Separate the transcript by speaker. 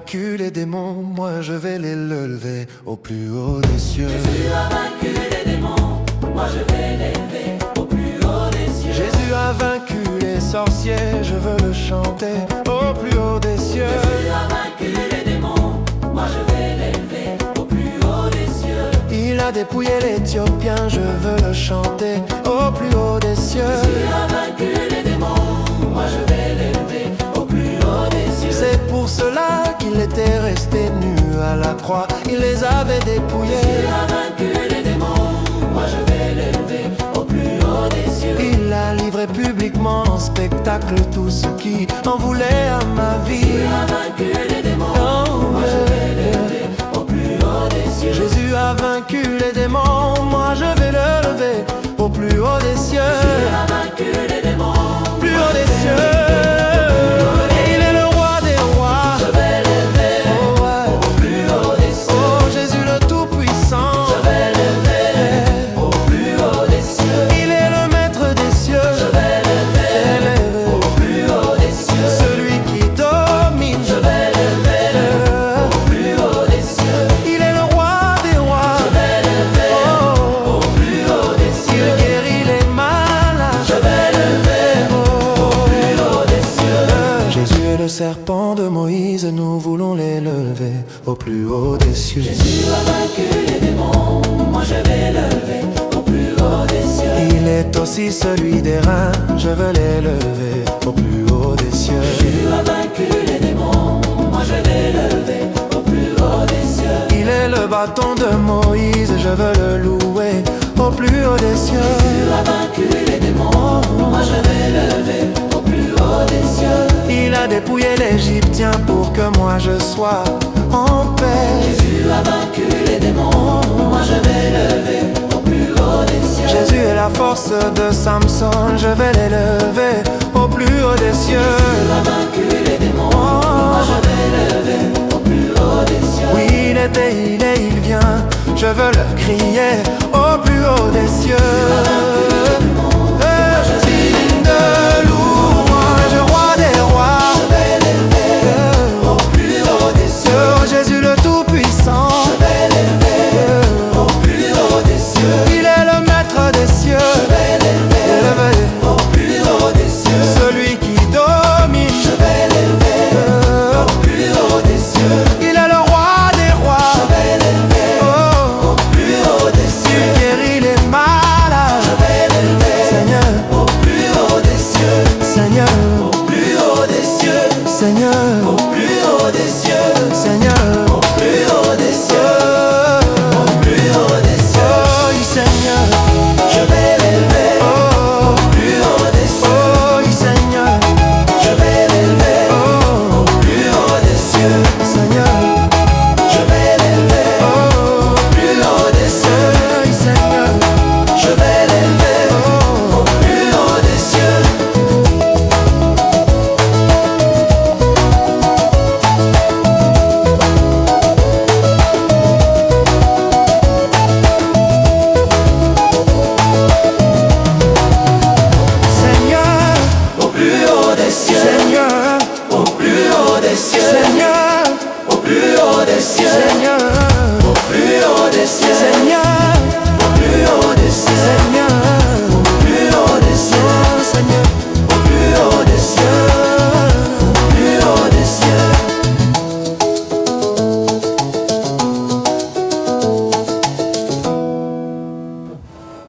Speaker 1: vaincu les démons, moi je vais les lever au plus haut des cieux.
Speaker 2: Jésus a vaincu les démons, moi je vais l'élever au plus haut des cieux.
Speaker 1: Jésus a vaincu les sorciers, je veux le chanter au plus haut des cieux.
Speaker 2: Jésus a vaincu les démons, moi je vais l'élever au plus haut des cieux.
Speaker 1: Il a dépouillé l'Éthiopien, je veux le chanter au plus haut des cieux.
Speaker 2: Jésus a vaincu les démons, moi je vais l'élever au plus haut des cieux.
Speaker 1: C'est pour cela qu'il était resté nu à la croix, il les avait dépouillés.
Speaker 2: Jésus a vaincu les démons, moi je vais l'élever au plus haut des cieux.
Speaker 1: Il a livré publiquement en spectacle tous ceux qui en voulaient à ma vie.
Speaker 2: Jésus a vaincu les démons, moi je vais l'élever au plus haut des cieux.
Speaker 1: Jésus a vaincu les démons, moi je vais le lever au plus haut des cieux.
Speaker 2: Jésus a vaincu les démons,
Speaker 1: Plus haut des cieux. Il est le roi des rois.
Speaker 2: je vais l'élever
Speaker 1: Oh ouais.
Speaker 2: au plus haut des cieux.
Speaker 1: Oh Jésus le Tout-Puissant.
Speaker 2: Je vais l'élever au plus haut des cieux.
Speaker 1: Il est le maître des cieux.
Speaker 2: Je vais l'élever au plus haut des cieux.
Speaker 1: Celui qui domine.
Speaker 2: Je vais l'élever au plus haut des cieux.
Speaker 1: Il est le roi des rois.
Speaker 2: Je vais l'élever
Speaker 1: Oh,
Speaker 2: au plus haut des
Speaker 1: il
Speaker 2: cieux.
Speaker 1: guérit les malades.
Speaker 2: Je vais l'élever au plus haut des cieux.
Speaker 1: Jésus est le serpent de Moïse, nous voulons l'élever au plus haut des cieux.
Speaker 2: Jésus a vaincu les démons, moi je vais l'élever au plus haut des cieux.
Speaker 1: Il est aussi celui des reins, je veux l'élever au plus haut des cieux.
Speaker 2: Jésus a vaincu les démons, moi je vais l'élever au plus haut des cieux.
Speaker 1: Il est le bâton de Moïse, je veux le louer au plus haut des cieux.
Speaker 2: Jésus a vaincu les démons, moi je vais l'élever au plus haut des cieux.
Speaker 1: Il a dépouillé l'Égyptien pour que moi je sois en paix.
Speaker 2: Jésus a vaincu les démons, moi je vais l'élever au plus haut des cieux.
Speaker 1: Jésus est la force de Samson, je vais l'élever au plus haut des cieux.
Speaker 2: Jésus a vaincu les démons, moi je vais l'élever au plus haut des cieux.
Speaker 1: Oui, il était, il est, il vient, je veux le crier au plus haut des cieux.